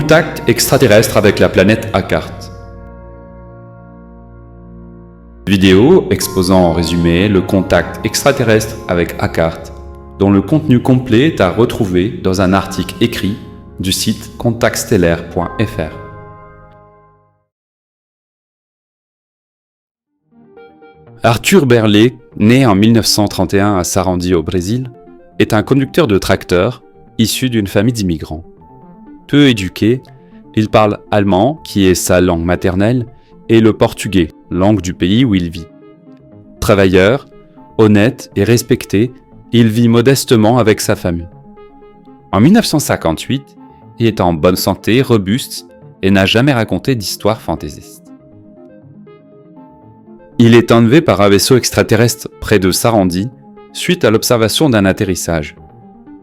Contact extraterrestre avec la planète Akart. Vidéo exposant en résumé le contact extraterrestre avec Akart, dont le contenu complet est à retrouver dans un article écrit du site contactstellaire.fr. Arthur Berlet, né en 1931 à Sarandi au Brésil, est un conducteur de tracteur issu d'une famille d'immigrants. Peu éduqué, il parle allemand, qui est sa langue maternelle, et le portugais, langue du pays où il vit. Travailleur, honnête et respecté, il vit modestement avec sa famille. En 1958, il est en bonne santé, robuste et n'a jamais raconté d'histoire fantaisiste. Il est enlevé par un vaisseau extraterrestre près de Sarandi suite à l'observation d'un atterrissage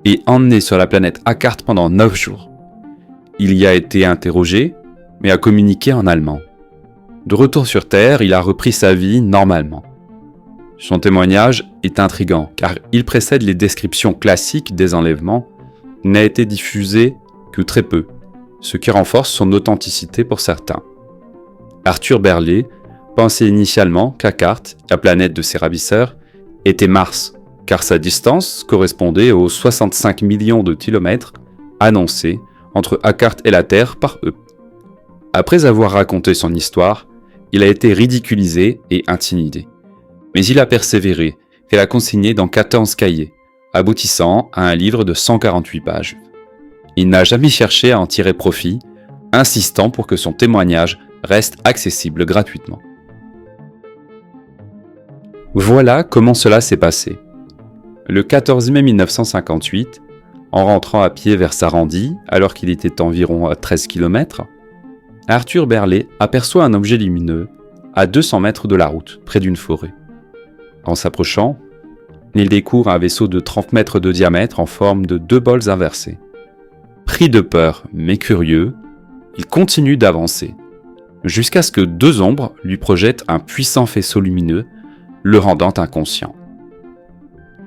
et emmené sur la planète Akart pendant 9 jours. Il y a été interrogé, mais a communiqué en allemand. De retour sur Terre, il a repris sa vie normalement. Son témoignage est intriguant car il précède les descriptions classiques des enlèvements, n'a été diffusé que très peu, ce qui renforce son authenticité pour certains. Arthur Berlet pensait initialement qu'Akart, la planète de ses ravisseurs, était Mars, car sa distance correspondait aux 65 millions de kilomètres annoncés entre Akart et la Terre par eux. Après avoir raconté son histoire, il a été ridiculisé et intimidé. Mais il a persévéré et l'a consigné dans 14 cahiers, aboutissant à un livre de 148 pages. Il n'a jamais cherché à en tirer profit, insistant pour que son témoignage reste accessible gratuitement. Voilà comment cela s'est passé. Le 14 mai 1958, en rentrant à pied vers Sarandi, alors qu'il était environ à 13 km, Arthur Berlet aperçoit un objet lumineux à 200 mètres de la route, près d'une forêt. En s'approchant, il découvre un vaisseau de 30 mètres de diamètre en forme de 2 bols inversés. Pris de peur, mais curieux, il continue d'avancer, jusqu'à ce que 2 ombres lui projettent un puissant faisceau lumineux, le rendant inconscient.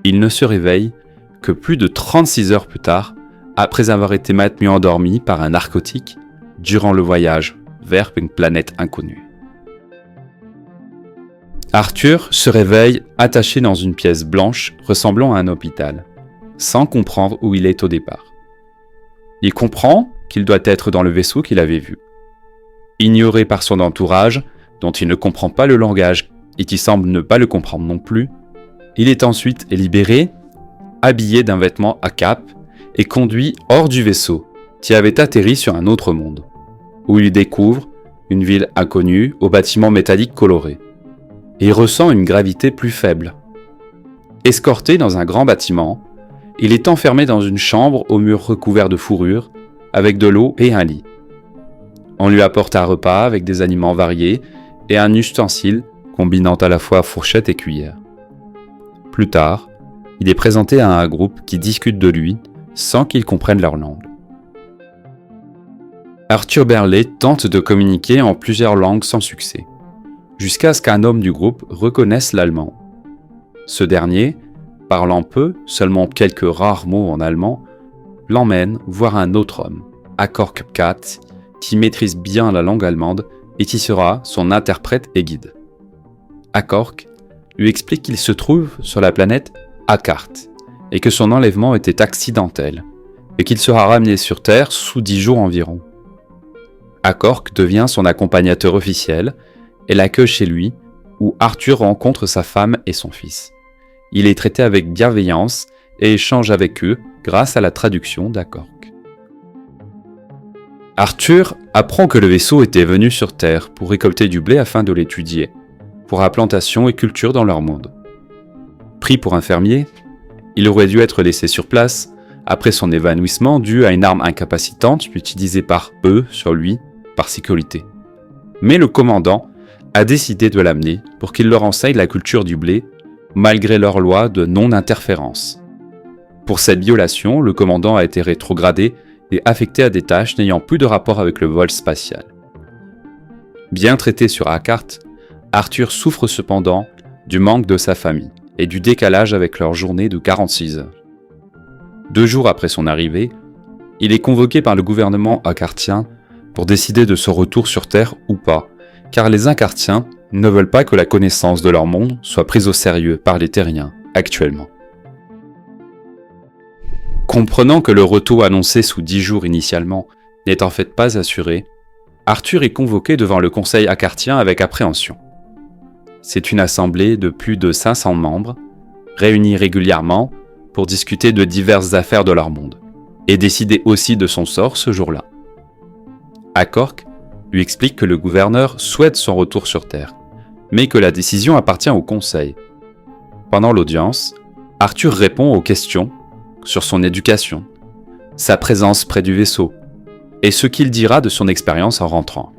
Il ne se réveille que plus de 36 heures plus tard, après avoir été maintenu endormi par un narcotique durant le voyage vers une planète inconnue. Arthur se réveille attaché dans une pièce blanche ressemblant à un hôpital, sans comprendre où il est au départ. Il comprend qu'il doit être dans le vaisseau qu'il avait vu. Ignoré par son entourage, dont il ne comprend pas le langage et qui semble ne pas le comprendre non plus, il est ensuite libéré, habillé d'un vêtement à cape et conduit hors du vaisseau, qui avait atterri sur un autre monde, où il découvre une ville inconnue aux bâtiments métalliques colorés, et ressent une gravité plus faible. Escorté dans un grand bâtiment, il est enfermé dans une chambre aux murs recouverts de fourrure, avec de l'eau et un lit. On lui apporte un repas avec des aliments variés et un ustensile combinant à la fois fourchette et cuillère. Plus tard, il est présenté à un groupe qui discute de lui sans qu'ils comprennent leur langue. Arthur Berlet tente de communiquer en plusieurs langues sans succès, jusqu'à ce qu'un homme du groupe reconnaisse l'allemand. Ce dernier, parlant peu, seulement quelques rares mots en allemand, l'emmène voir un autre homme, Akork Kat, qui maîtrise bien la langue allemande et qui sera son interprète et guide. Akork lui explique qu'il se trouve sur la planète Akart et que son enlèvement était accidentel et qu'il sera ramené sur Terre sous 10 jours environ. Akork devient son accompagnateur officiel et l'accueille chez lui où Arthur rencontre sa femme et son fils. Il est traité avec bienveillance et échange avec eux grâce à la traduction d'Akork. Arthur apprend que le vaisseau était venu sur Terre pour récolter du blé afin de l'étudier, pour la plantation et culture dans leur monde. Pris pour un fermier, il aurait dû être laissé sur place après son évanouissement dû à une arme incapacitante utilisée par eux sur lui par sécurité. Mais le commandant a décidé de l'amener pour qu'il leur enseigne la culture du blé malgré leur loi de non-interférence. Pour cette violation, le commandant a été rétrogradé et affecté à des tâches n'ayant plus de rapport avec le vol spatial. Bien traité sur Akart, Arthur souffre cependant du manque de sa famille et du décalage avec leur journée de 46 heures. 2 jours après son arrivée, il est convoqué par le gouvernement akartien pour décider de son retour sur Terre ou pas, car les Akartiens ne veulent pas que la connaissance de leur monde soit prise au sérieux par les Terriens actuellement. Comprenant que le retour annoncé sous 10 jours initialement n'est en fait pas assuré, Arthur est convoqué devant le conseil akartien avec appréhension. C'est une assemblée de plus de 500 membres, réunis régulièrement pour discuter de diverses affaires de leur monde, et décider aussi de son sort ce jour-là. Akork lui explique que le gouverneur souhaite son retour sur Terre, mais que la décision appartient au conseil. Pendant l'audience, Arthur répond aux questions sur son éducation, sa présence près du vaisseau, et ce qu'il dira de son expérience en rentrant.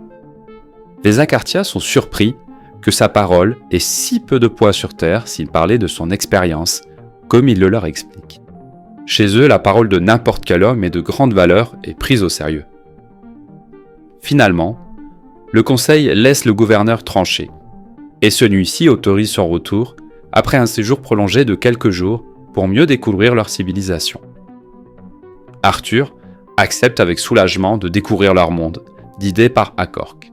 Les Akartiens sont surpris que sa parole ait si peu de poids sur Terre s'il parlait de son expérience, comme il le leur explique. Chez eux, la parole de n'importe quel homme est de grande valeur et prise au sérieux. Finalement, le conseil laisse le gouverneur trancher, et celui-ci autorise son retour après un séjour prolongé de quelques jours pour mieux découvrir leur civilisation. Arthur accepte avec soulagement de découvrir leur monde, guidé par Akork.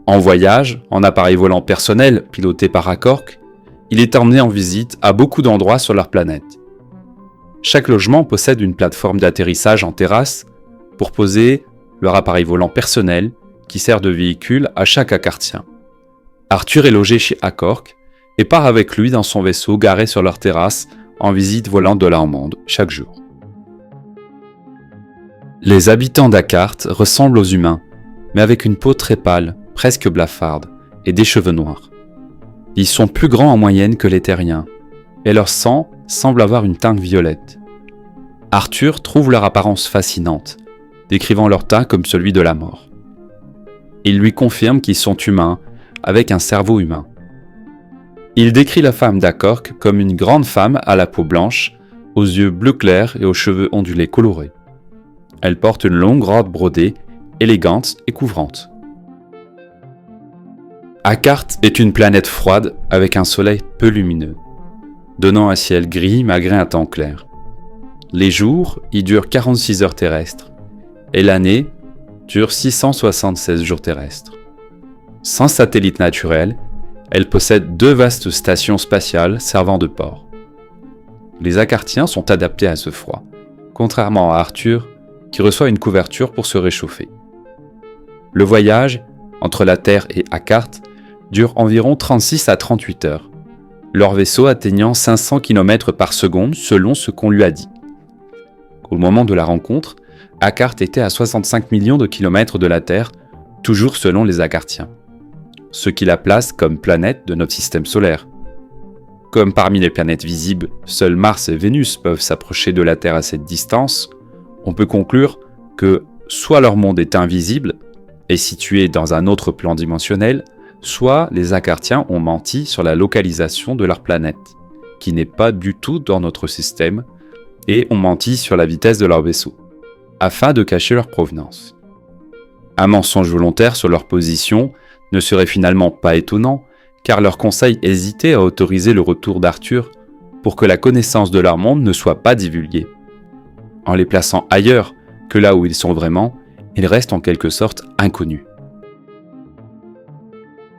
En voyage, en appareil volant personnel piloté par Akork, il est emmené en visite à beaucoup d'endroits sur leur planète. Chaque logement possède une plateforme d'atterrissage en terrasse pour poser leur appareil volant personnel qui sert de véhicule à chaque Akartien. Arthur est logé chez Akork et part avec lui dans son vaisseau garé sur leur terrasse en visite volante de leur monde chaque jour. Les habitants d'Akart ressemblent aux humains, mais avec une peau très pâle, presque blafarde, et des cheveux noirs. Ils sont plus grands en moyenne que les Terriens, et leur sang semble avoir une teinte violette. Arthur trouve leur apparence fascinante, décrivant leur teint comme celui de la mort. Il lui confirme qu'ils sont humains, avec un cerveau humain. Il décrit la femme d'Akork comme une grande femme à la peau blanche, aux yeux bleu clair et aux cheveux ondulés colorés. Elle porte une longue robe brodée, élégante et couvrante. Akart est une planète froide avec un soleil peu lumineux, donnant un ciel gris malgré un temps clair. Les jours y durent 46 heures terrestres, et l'année dure 676 jours terrestres. Sans satellite naturel, elle possède 2 vastes stations spatiales servant de port. Les Akartiens sont adaptés à ce froid, contrairement à Arthur, qui reçoit une couverture pour se réchauffer. Le voyage entre la Terre et Akart dure environ 36 à 38 heures, leur vaisseau atteignant 500 km par seconde selon ce qu'on lui a dit. Au moment de la rencontre, Akart était à 65 millions de kilomètres de la Terre, toujours selon les Akartiens, ce qui la place comme planète de notre système solaire. Comme parmi les planètes visibles, seuls Mars et Vénus peuvent s'approcher de la Terre à cette distance, on peut conclure que soit leur monde est invisible et situé dans un autre plan dimensionnel, soit les Akartiens ont menti sur la localisation de leur planète, qui n'est pas du tout dans notre système, et ont menti sur la vitesse de leur vaisseau, afin de cacher leur provenance. Un mensonge volontaire sur leur position ne serait finalement pas étonnant, car leur conseil hésitait à autoriser le retour d'Arthur pour que la connaissance de leur monde ne soit pas divulguée. En les plaçant ailleurs que là où ils sont vraiment, ils restent en quelque sorte inconnus.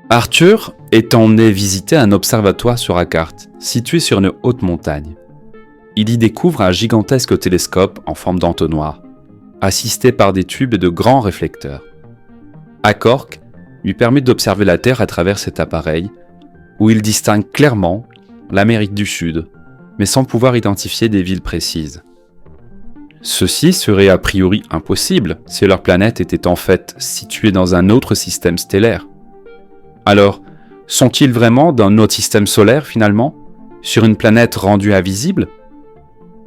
Arthur est emmené visiter un observatoire sur Akart, situé sur une haute montagne. Il y découvre un gigantesque télescope en forme d'entonnoir, assisté par des tubes et de grands réflecteurs. Akork lui permet d'observer la Terre à travers cet appareil, où il distingue clairement l'Amérique du Sud, mais sans pouvoir identifier des villes précises. Ceci serait a priori impossible si leur planète était en fait située dans un autre système stellaire. Alors, sont-ils vraiment dans notre système solaire finalement, sur une planète rendue invisible ?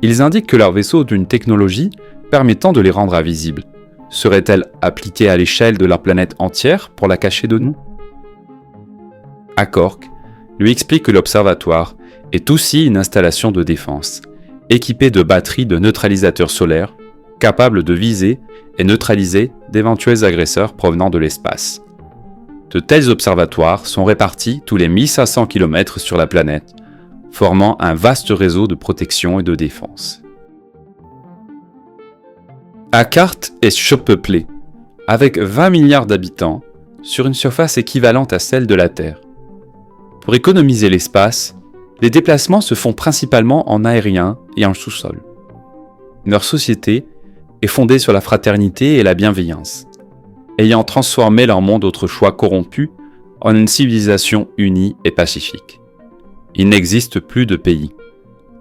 Ils indiquent que leur vaisseau a une technologie permettant de les rendre invisibles. Serait-elle appliquée à l'échelle de leur planète entière pour la cacher de nous ? Akork lui explique que l'observatoire est aussi une installation de défense, équipée de batteries de neutralisateurs solaires, capables de viser et neutraliser d'éventuels agresseurs provenant de l'espace. De tels observatoires sont répartis tous les 1500 km sur la planète, formant un vaste réseau de protection et de défense. Akkart est surpeuplé, avec 20 milliards d'habitants, sur une surface équivalente à celle de la Terre. Pour économiser l'espace, les déplacements se font principalement en aérien et en sous-sol. Leur société est fondée sur la fraternité et la bienveillance, ayant transformé leur monde autrefois corrompu en une civilisation unie et pacifique. Il n'existe plus de pays.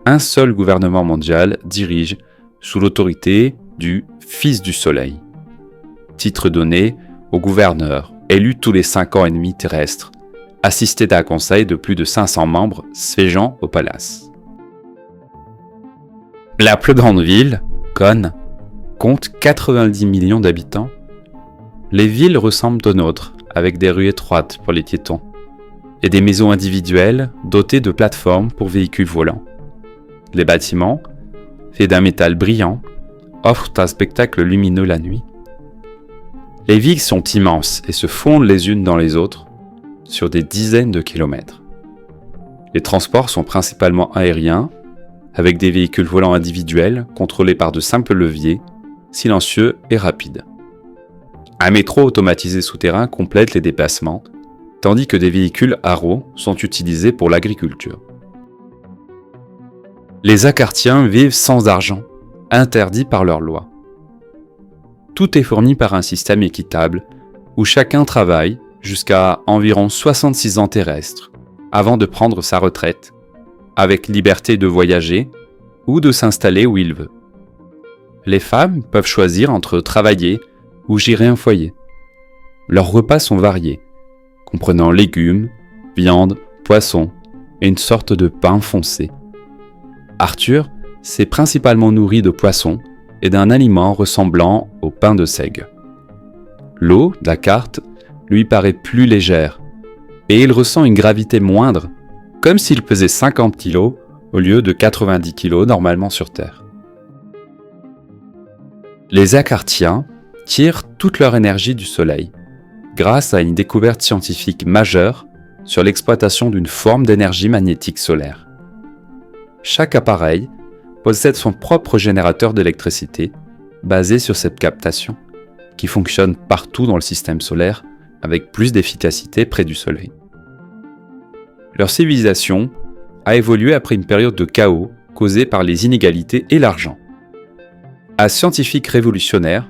Un seul gouvernement mondial dirige sous l'autorité du Fils du Soleil. Titre donné au gouverneur, élu tous les 5 ans et demi terrestres, assisté d'un conseil de plus de 500 membres siégeant au palace. La plus grande ville, Khon, compte 90 millions d'habitants. Les villes ressemblent aux nôtres, avec des rues étroites pour les piétons, et des maisons individuelles dotées de plateformes pour véhicules volants. Les bâtiments, faits d'un métal brillant, offrent un spectacle lumineux la nuit. Les villes sont immenses et se fondent les unes dans les autres sur des dizaines de kilomètres. Les transports sont principalement aériens, avec des véhicules volants individuels contrôlés par de simples leviers, silencieux et rapides. Un métro automatisé souterrain complète les déplacements, tandis que des véhicules Arrow sont utilisés pour l'agriculture. Les Akkartiens vivent sans argent, interdit par leur loi. Tout est fourni par un système équitable où chacun travaille jusqu'à environ 66 ans terrestres avant de prendre sa retraite, avec liberté de voyager ou de s'installer où il veut. Les femmes peuvent choisir entre travailler ou gérer un foyer. Leurs repas sont variés, comprenant légumes, viande, poissons et une sorte de pain foncé. Arthur s'est principalement nourri de poissons et d'un aliment ressemblant au pain de seigle. L'eau d'Akkart lui paraît plus légère et il ressent une gravité moindre, comme s'il pesait 50 kg au lieu de 90 kg normalement sur Terre. Les Akkartiens tirent toute leur énergie du Soleil, grâce à une découverte scientifique majeure sur l'exploitation d'une forme d'énergie magnétique solaire. Chaque appareil possède son propre générateur d'électricité, basé sur cette captation, qui fonctionne partout dans le système solaire avec plus d'efficacité près du Soleil. Leur civilisation a évolué après une période de chaos causée par les inégalités et l'argent. Un scientifique révolutionnaire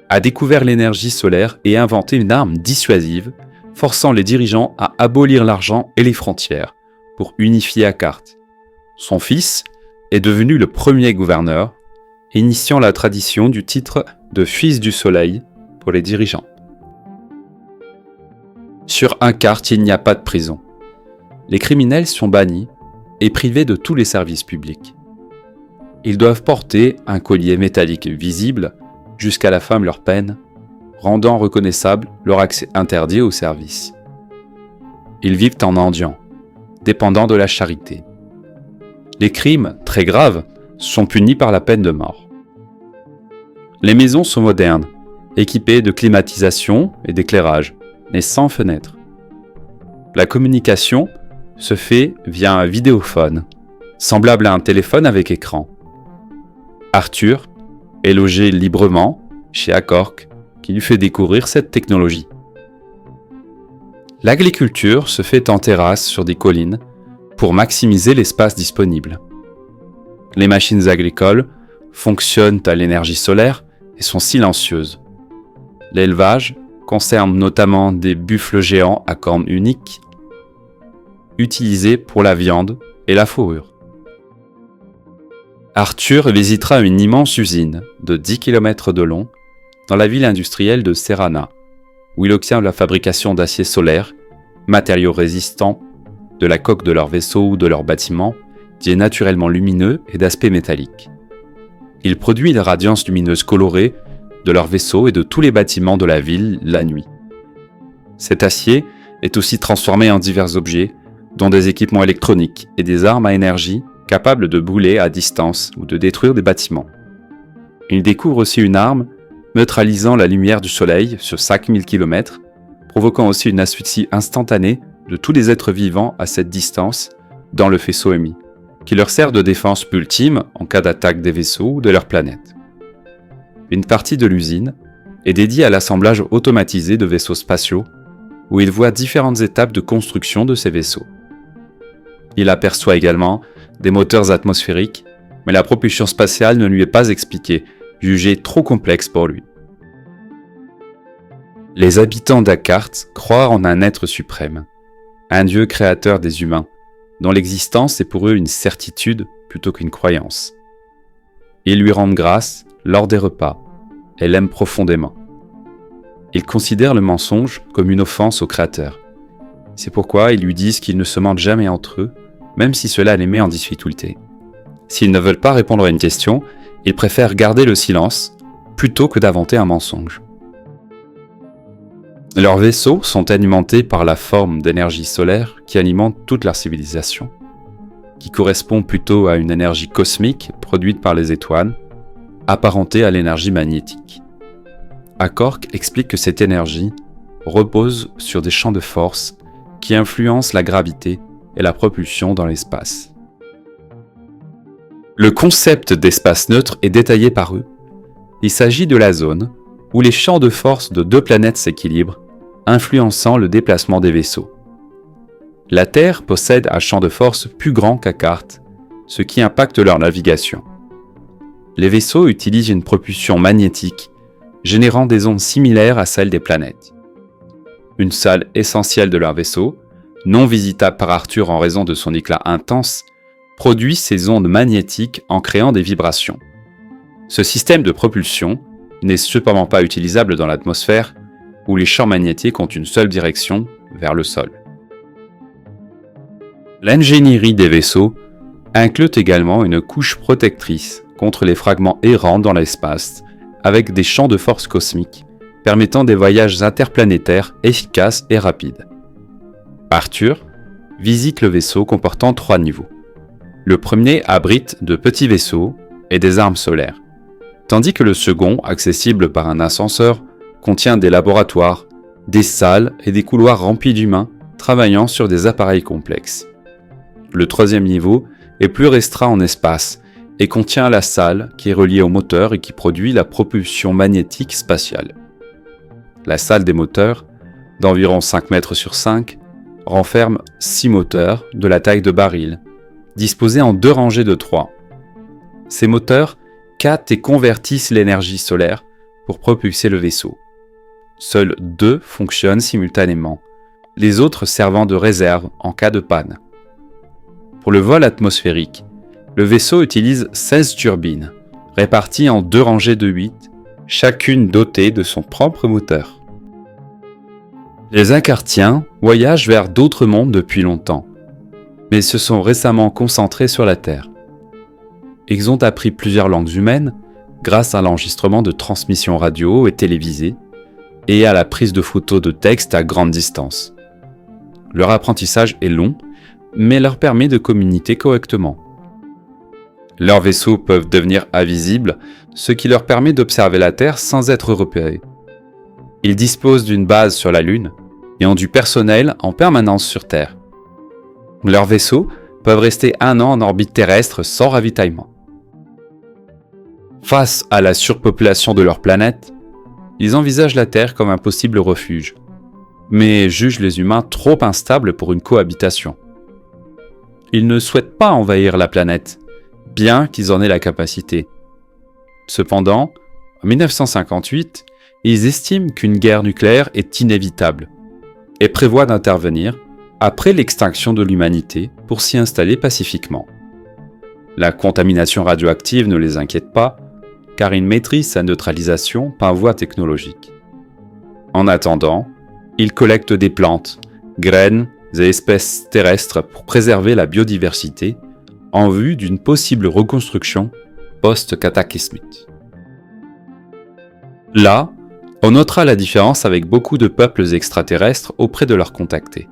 a découvert l'énergie solaire et inventé une arme dissuasive, forçant les dirigeants à abolir l'argent et les frontières pour unifier Akkart. Son fils est devenu le premier gouverneur, initiant la tradition du titre de Fils du Soleil pour les dirigeants. Sur Akkart, il n'y a pas de prison. Les criminels sont bannis et privés de tous les services publics. Ils doivent porter un collier métallique visible jusqu'à la fin de leur peine, rendant reconnaissable leur accès interdit aux services. Ils vivent en mendiant, dépendant de la charité. Les crimes, très graves, sont punis par la peine de mort. Les maisons sont modernes, équipées de climatisation et d'éclairage, mais sans fenêtres. La communication se fait via un vidéophone, semblable à un téléphone avec écran. Arthur est logé librement chez Accorc, qui lui fait découvrir cette technologie. L'agriculture se fait en terrasse sur des collines pour maximiser l'espace disponible. Les machines agricoles fonctionnent à l'énergie solaire et sont silencieuses. L'élevage concerne notamment des buffles géants à cornes uniques, utilisés pour la viande et la fourrure. Arthur visitera une immense usine de 10 km de long dans la ville industrielle de Serrana, où il obtient la fabrication d'acier solaire, matériaux résistants, de la coque de leur vaisseau ou de leur bâtiment, qui est naturellement lumineux et d'aspect métallique. Il produit la radiance lumineuse colorée de leur vaisseau et de tous les bâtiments de la ville la nuit. Cet acier est aussi transformé en divers objets, dont des équipements électroniques et des armes à énergie capables de brûler à distance ou de détruire des bâtiments. Il découvre aussi une arme neutralisant la lumière du soleil sur 5000 km, provoquant aussi une asphyxie instantanée de tous les êtres vivants à cette distance dans le faisceau émis, qui leur sert de défense ultime en cas d'attaque des vaisseaux ou de leur planète. une partie de l'usine est dédiée à l'assemblage automatisé de vaisseaux spatiaux, où il voit différentes étapes de construction de ces vaisseaux. Il aperçoit également des moteurs atmosphériques, mais la propulsion spatiale ne lui est pas expliquée, jugée trop complexe pour lui. Les habitants d'Akart croient en un être suprême, un dieu créateur des humains, dont l'existence est pour eux une certitude plutôt qu'une croyance. Ils lui rendent grâce lors des repas et l'aiment profondément. Ils considèrent le mensonge comme une offense au Créateur. C'est pourquoi ils lui disent qu'ils ne se mentent jamais entre eux, même si cela les met en difficulté. S'ils ne veulent pas répondre à une question, ils préfèrent garder le silence plutôt que d'inventer un mensonge. Leurs vaisseaux sont alimentés par la forme d'énergie solaire qui alimente toute leur civilisation, qui correspond plutôt à une énergie cosmique produite par les étoiles, apparentée à l'énergie magnétique. Akork explique que cette énergie repose sur des champs de force qui influencent la gravité et la propulsion dans l'espace. Le concept d'espace neutre est détaillé par eux. Il s'agit de la zone où les champs de force de deux planètes s'équilibrent, influençant le déplacement des vaisseaux. La Terre possède un champ de force plus grand qu'Akart, ce qui impacte leur navigation. Les vaisseaux utilisent une propulsion magnétique, générant des ondes similaires à celles des planètes. Une salle essentielle de leur vaisseau, non visitable par Arthur en raison de son éclat intense, produit ces ondes magnétiques en créant des vibrations. Ce système de propulsion n'est cependant pas utilisable dans l'atmosphère, où les champs magnétiques ont une seule direction, vers le sol. L'ingénierie des vaisseaux inclut également une couche protectrice contre les fragments errants dans l'espace, avec des champs de force cosmiques, permettant des voyages interplanétaires efficaces et rapides. Arthur visite le vaisseau comportant 3 niveaux. Le premier abrite de petits vaisseaux et des armes solaires, tandis que le second, accessible par un ascenseur, contient des laboratoires, des salles et des couloirs remplis d'humains travaillant sur des appareils complexes. Le troisième niveau est plus restreint en espace et contient la salle qui est reliée au moteur et qui produit la propulsion magnétique spatiale. La salle des moteurs, d'environ 5 mètres sur 5, renferme 6 moteurs de la taille de baril, disposés en 2 rangées de 3. Ces moteurs captent et convertissent l'énergie solaire pour propulser le vaisseau. Seuls 2 fonctionnent simultanément, les autres servant de réserve en cas de panne. Pour le vol atmosphérique, le vaisseau utilise 16 turbines, réparties en 2 rangées de 8, chacune dotée de son propre moteur. Les Akartiens voyagent vers d'autres mondes depuis longtemps, mais se sont récemment concentrés sur la Terre. Ils ont appris plusieurs langues humaines grâce à l'enregistrement de transmissions radio et télévisées et à la prise de photos de textes à grande distance. Leur apprentissage est long, mais leur permet de communiquer correctement. Leurs vaisseaux peuvent devenir invisibles, ce qui leur permet d'observer la Terre sans être repérés. Ils disposent d'une base sur la Lune et ont du personnel en permanence sur Terre. Leurs vaisseaux peuvent rester 1 an en orbite terrestre sans ravitaillement. Face à la surpopulation de leur planète, ils envisagent la Terre comme un possible refuge, mais jugent les humains trop instables pour une cohabitation. Ils ne souhaitent pas envahir la planète, bien qu'ils en aient la capacité. Cependant, en 1958, ils estiment qu'une guerre nucléaire est inévitable et prévoient d'intervenir après l'extinction de l'humanité pour s'y installer pacifiquement. La contamination radioactive ne les inquiète pas, car ils maîtrisent sa neutralisation par voie technologique. En attendant, ils collectent des plantes, graines et espèces terrestres pour préserver la biodiversité en vue d'une possible reconstruction post-cataclysmique. Là, on notera la différence avec beaucoup de peuples extraterrestres auprès de leurs contactés,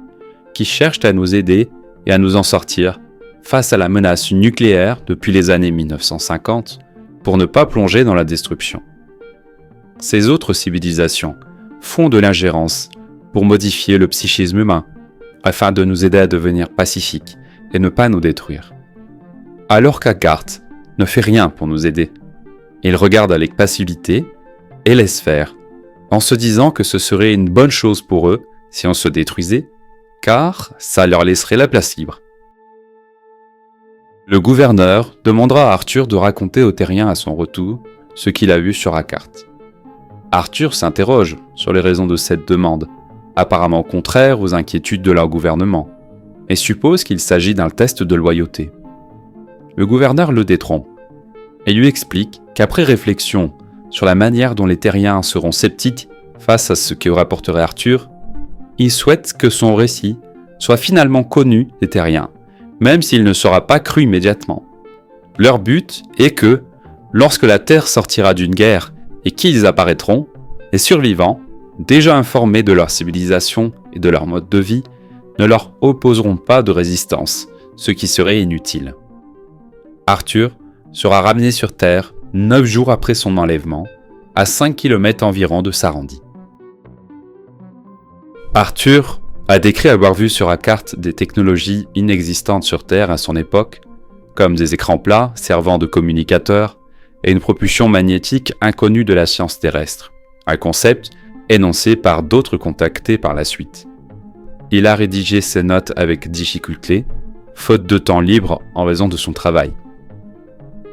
qui cherchent à nous aider et à nous en sortir face à la menace nucléaire depuis les années 1950 pour ne pas plonger dans la destruction. Ces autres civilisations font de l'ingérence pour modifier le psychisme humain, afin de nous aider à devenir pacifiques et ne pas nous détruire. Alors qu'Akart ne fait rien pour nous aider. Ils regardent avec passivité et laissent faire, en se disant que ce serait une bonne chose pour eux si on se détruisait, car ça leur laisserait la place libre. Le gouverneur demandera à Arthur de raconter aux terriens à son retour ce qu'il a vu sur Akart. Arthur s'interroge sur les raisons de cette demande, apparemment contraire aux inquiétudes de leur gouvernement, et suppose qu'il s'agit d'un test de loyauté. Le gouverneur le détrompe et lui explique qu'après réflexion sur la manière dont les terriens seront sceptiques face à ce que rapporterait Arthur, il souhaite que son récit soit finalement connu des terriens, même s'il ne sera pas cru immédiatement. Leur but est que, lorsque la Terre sortira d'une guerre et qu'ils apparaîtront, les survivants, déjà informés de leur civilisation et de leur mode de vie, ne leur opposeront pas de résistance, ce qui serait inutile. Arthur sera ramené sur Terre 9 jours après son enlèvement, à 5 km environ de Sarandie. Arthur a décrit avoir vu sur Akart des technologies inexistantes sur Terre à son époque, comme des écrans plats servant de communicateurs et une propulsion magnétique inconnue de la science terrestre, un concept énoncé par d'autres contactés par la suite. Il a rédigé ses notes avec difficulté, faute de temps libre en raison de son travail.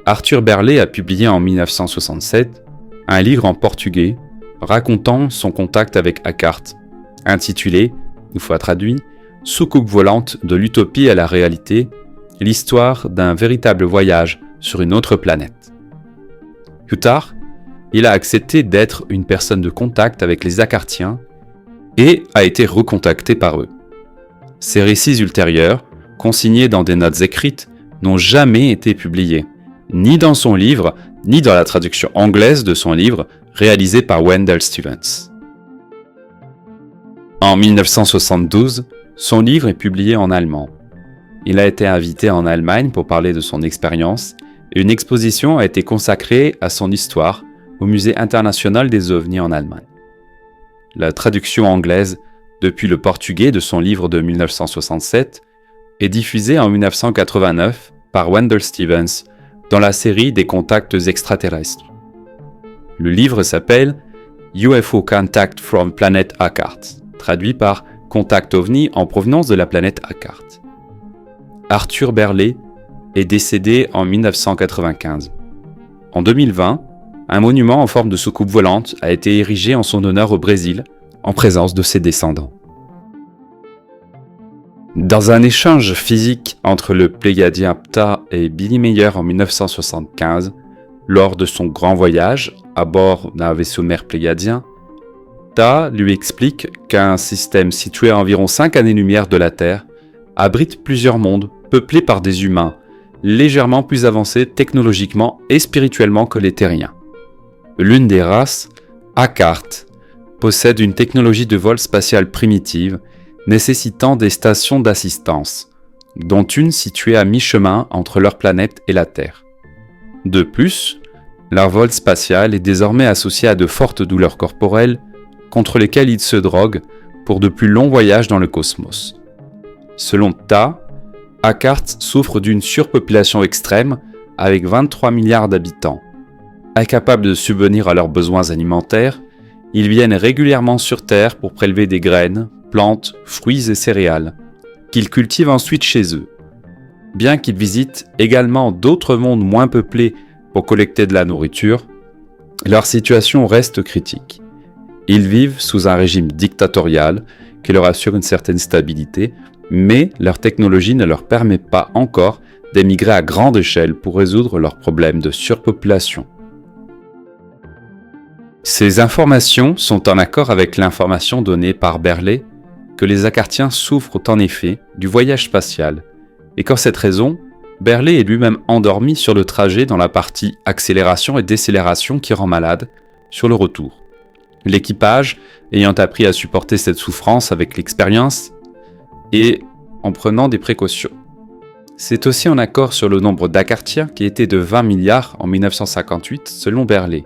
Arthur Berlet a publié en 1967 un livre en portugais racontant son contact avec Akart, intitulé, une fois traduit, « Soucoupe volante de l'utopie à la réalité, l'histoire d'un véritable voyage sur une autre planète ». Plus tard, il a accepté d'être une personne de contact avec les Akartiens et a été recontacté par eux. Ses récits ultérieurs, consignés dans des notes écrites, n'ont jamais été publiés, ni dans son livre, ni dans la traduction anglaise de son livre réalisé par Wendell Stevens. En 1972, son livre est publié en allemand. Il a été invité en Allemagne pour parler de son expérience et une exposition a été consacrée à son histoire au Musée international des ovnis en Allemagne. La traduction anglaise depuis le portugais de son livre de 1967 est diffusée en 1989 par Wendell Stevens dans la série des contacts extraterrestres. Le livre s'appelle UFO Contact from Planet Akart, traduit par Contact OVNI en provenance de la planète Akart. Arthur Berlet est décédé en 1995. En 2020, un monument en forme de soucoupe volante a été érigé en son honneur au Brésil, en présence de ses descendants. Dans un échange physique entre le Pléiadien Ptah et Billy Meyer en 1975, lors de son grand voyage à bord d'un vaisseau mère pléiadien, Ptah lui explique qu'un système situé à environ 5 années-lumière de la Terre abrite plusieurs mondes peuplés par des humains, légèrement plus avancés technologiquement et spirituellement que les terriens. L'une des races, Akart, possède une technologie de vol spatial primitive nécessitant des stations d'assistance, dont une située à mi-chemin entre leur planète et la Terre. De plus, leur vol spatial est désormais associé à de fortes douleurs corporelles contre lesquelles ils se droguent pour de plus longs voyages dans le cosmos. Selon Ptah, Akart souffre d'une surpopulation extrême avec 23 milliards d'habitants. Incapables de subvenir à leurs besoins alimentaires, ils viennent régulièrement sur Terre pour prélever des graines, plantes, fruits et céréales, qu'ils cultivent ensuite chez eux. Bien qu'ils visitent également d'autres mondes moins peuplés pour collecter de la nourriture, leur situation reste critique. Ils vivent sous un régime dictatorial qui leur assure une certaine stabilité, mais leur technologie ne leur permet pas encore d'émigrer à grande échelle pour résoudre leurs problèmes de surpopulation. Ces informations sont en accord avec l'information donnée par Berlet que les Akartiens souffrent en effet du voyage spatial, et qu'en cette raison, Berlet est lui-même endormi sur le trajet dans la partie accélération et décélération qui rend malade sur le retour. L'équipage, ayant appris à supporter cette souffrance avec l'expérience et en prenant des précautions. C'est aussi en accord sur le nombre d'Akartiens qui était de 20 milliards en 1958 selon Berlet.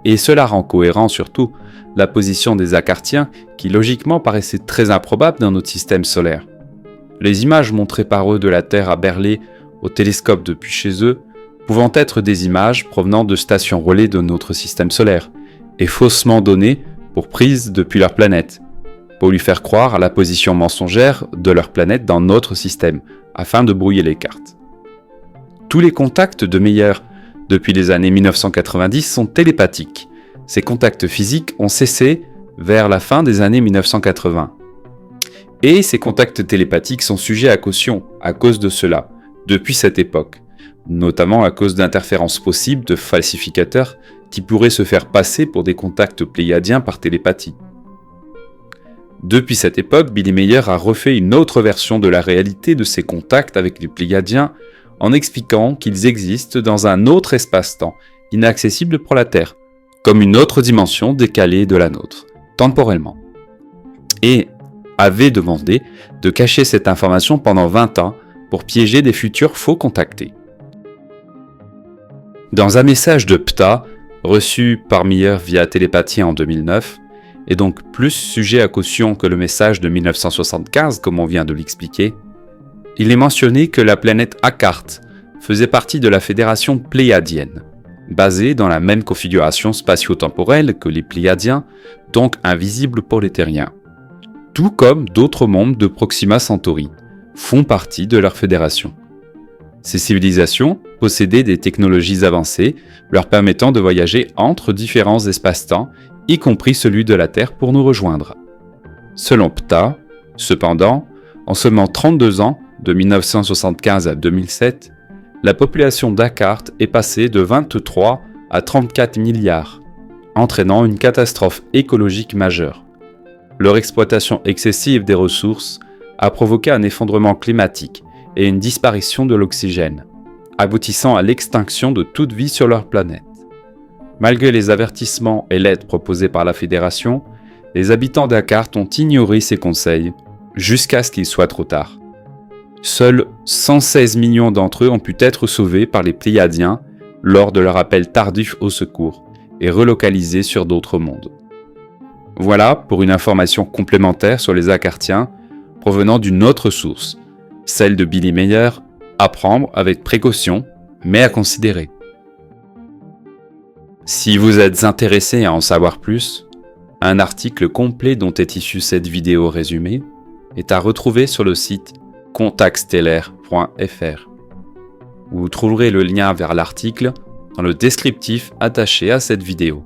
Et cela rend cohérent surtout la position des Akartiens qui logiquement paraissait très improbable dans notre système solaire. Les images montrées par eux de la Terre à Berlet au télescope depuis chez eux pouvant être des images provenant de stations relais de notre système solaire, et faussement données pour prise depuis leur planète, pour lui faire croire à la position mensongère de leur planète dans notre système, afin de brouiller les cartes. Tous les contacts de Meyer depuis les années 1990 sont télépathiques. Ces contacts physiques ont cessé vers la fin des années 1980. Et ces contacts télépathiques sont sujets à caution à cause de cela, depuis cette époque, notamment à cause d'interférences possibles de falsificateurs qui pourraient se faire passer pour des contacts pléiadiens par télépathie. Depuis cette époque, Billy Meyer a refait une autre version de la réalité de ces contacts avec les pléiadiens en expliquant qu'ils existent dans un autre espace-temps inaccessible pour la Terre, comme une autre dimension décalée de la nôtre, temporellement. Et avait demandé de cacher cette information pendant 20 ans pour piéger des futurs faux contactés. Dans un message de Ptah, reçu par Meyer via télépathie en 2009, et donc plus sujet à caution que le message de 1975 comme on vient de l'expliquer, il est mentionné que la planète Akart faisait partie de la fédération pléiadienne, basée dans la même configuration spatio-temporelle que les Pléiadiens, donc invisible pour les Terriens. Tout comme d'autres mondes de Proxima Centauri font partie de leur fédération. Ces civilisations possédaient des technologies avancées leur permettant de voyager entre différents espaces-temps, y compris celui de la Terre pour nous rejoindre. Selon Ptah, cependant, en seulement 32 ans, de 1975 à 2007, la population d'Akart est passée de 23 à 34 milliards, entraînant une catastrophe écologique majeure. Leur exploitation excessive des ressources a provoqué un effondrement climatique et une disparition de l'oxygène, aboutissant à l'extinction de toute vie sur leur planète. Malgré les avertissements et l'aide proposée par la Fédération, les habitants d'Akart ont ignoré ces conseils jusqu'à ce qu'il soit trop tard. Seuls 116 millions d'entre eux ont pu être sauvés par les Pléiadiens lors de leur appel tardif au secours et relocalisés sur d'autres mondes. Voilà pour une information complémentaire sur les Akartiens provenant d'une autre source, celle de Billy Meyer, à prendre avec précaution, mais à considérer. Si vous êtes intéressé à en savoir plus, un article complet dont est issue cette vidéo résumée est à retrouver sur le site contactstellaire.fr. Vous trouverez le lien vers l'article dans le descriptif attaché à cette vidéo.